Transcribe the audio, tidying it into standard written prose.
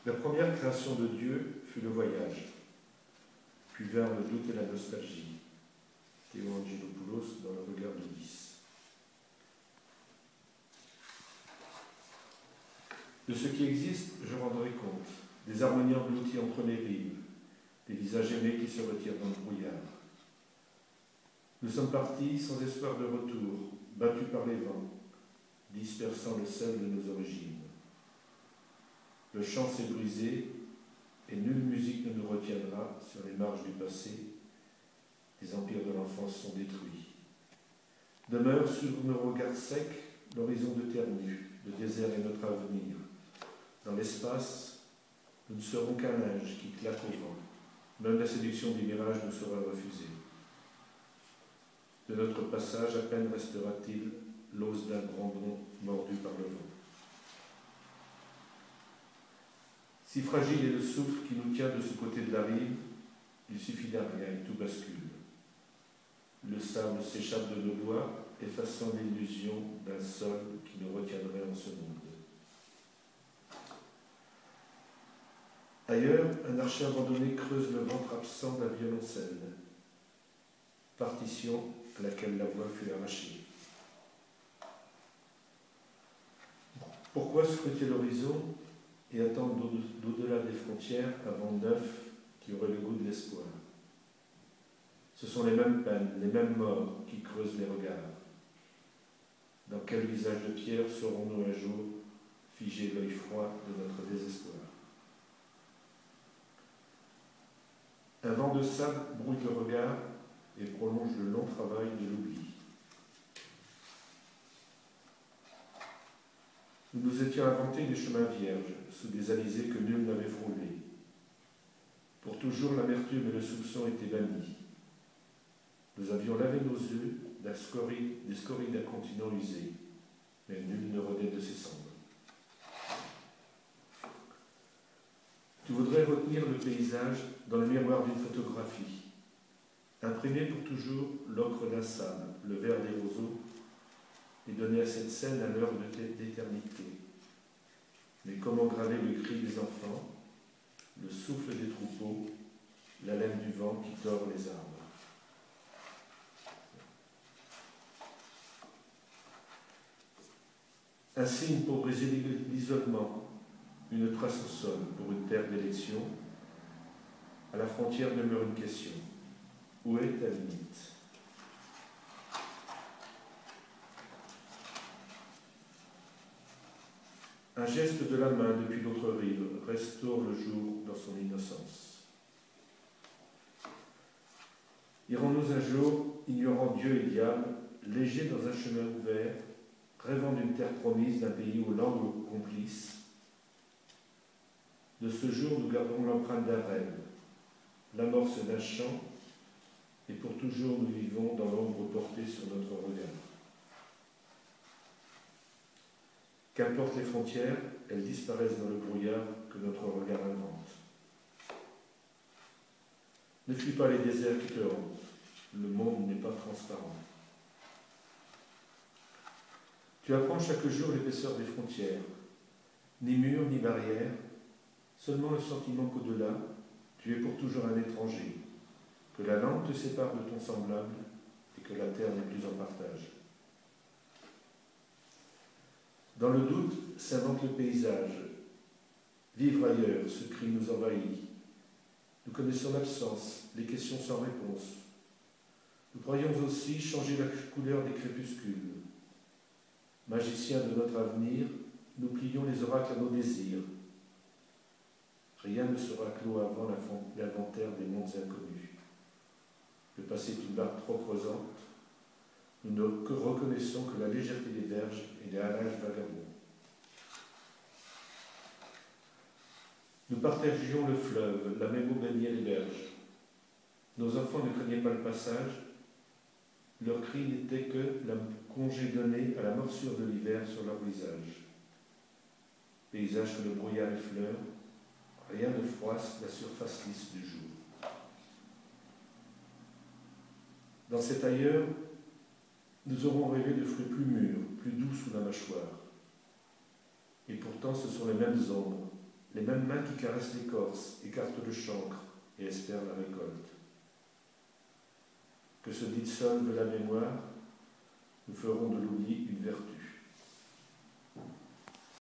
La première création de Dieu fut le voyage, puis vers le doute et la nostalgie. Théo Angelopoulos dans Le regard de Lys. De ce qui existe, je rendrai compte, des harmonies englouties entre les rives, des visages aimés qui se retirent dans le brouillard. Nous sommes partis sans espoir de retour, battus par les vents, dispersant le sel de nos origines. Le chant s'est brisé, et nulle musique ne nous retiendra sur les marges du passé. Les empires de l'enfance sont détruits. Demeure sur nos regards secs l'horizon de terre nue, le désert est notre avenir. Dans l'espace, nous ne serons qu'un linge qui claque au vent. Même la séduction du mirage nous sera refusée. De notre passage, à peine restera-t-il l'os d'un brandon mordu par le vent. Si fragile est le souffle qui nous tient de ce côté de la rive, il suffit d'un rien et tout bascule. Le sable s'échappe de nos doigts, effaçant l'illusion d'un sol qui nous retiendrait en ce monde. Ailleurs, un archer abandonné creuse le ventre absent d'un violoncelle, partition à laquelle la voix fut arrachée. Pourquoi scruter l'horizon et attendre d'au-delà des frontières un vent neuf qui aurait le goût de l'espoir? Ce sont les mêmes peines, les mêmes morts qui creusent les regards. Dans quel visage de pierre saurons-nous un jour figer l'œil froid de notre désespoir? Un vent de sable brouille le regard et prolonge le long travail de l'oubli. Nous nous étions inventés des chemins vierges, sous des alisés que nul n'avait frôlés. Pour toujours, l'amertume et le soupçon étaient bannis. Nous avions lavé nos yeux des scories d'un continent usé, mais nul ne renaît de ses cendres. Tu voudrais retenir le paysage dans le miroir d'une photographie, imprimer pour toujours l'ocre d'un sable, le vert des roseaux, et donner à cette scène un heure d'éternité. Mais comment graver le cri des enfants, le souffle des troupeaux, l'haleine du vent qui tord les arbres? Un signe pour briser l'isolement, une trace au sol pour une terre d'élection. À la frontière demeure une question. Où est ta limite? Un geste de la main depuis l'autre rive restaure le jour dans son innocence. Irons-nous un jour, ignorant Dieu et diable, légers dans un chemin ouvert, rêvant d'une terre promise, d'un pays aux langues complices? De ce jour, nous garderons l'empreinte d'un rêve, l'amorce d'un chant, et pour toujours nous vivons dans l'ombre portée sur notre regard. Qu'importe les frontières, elles disparaissent dans le brouillard que notre regard invente. Ne fuis pas les déserts qui te hantent, le monde n'est pas transparent. Tu apprends chaque jour l'épaisseur des frontières, ni murs ni barrières, seulement le sentiment qu'au-delà, tu es pour toujours un étranger, que la langue te sépare de ton semblable et que la terre n'est plus en partage. Dans le doute s'invente le paysage. Vivre ailleurs, ce cri nous envahit. Nous connaissons l'absence, les questions sans réponse. Nous croyons aussi changer la couleur des crépuscules. Magiciens de notre avenir, nous plions les oracles à nos désirs. Rien ne sera clos avant l'inventaire des mondes inconnus. Le passé est une barque trop creusante. Nous ne reconnaissons que la légèreté des berges et les halages vagabonds. Nous partagions le fleuve, la même eau baignait les berges. Nos enfants ne craignaient pas le passage. Leur cri n'était que la congé donné à la morsure de l'hiver sur leur visage. Paysage que le brouillard effleure, rien ne froisse la surface lisse du jour. Dans cet ailleurs, nous aurons rêvé de fruits plus mûrs, plus doux sous la mâchoire. Et pourtant, ce sont les mêmes ombres, Les mêmes mains qui caressent l'écorce, écartent le chancre et espèrent la récolte. Que se dissolve la mémoire, nous ferons de l'oubli une vertu.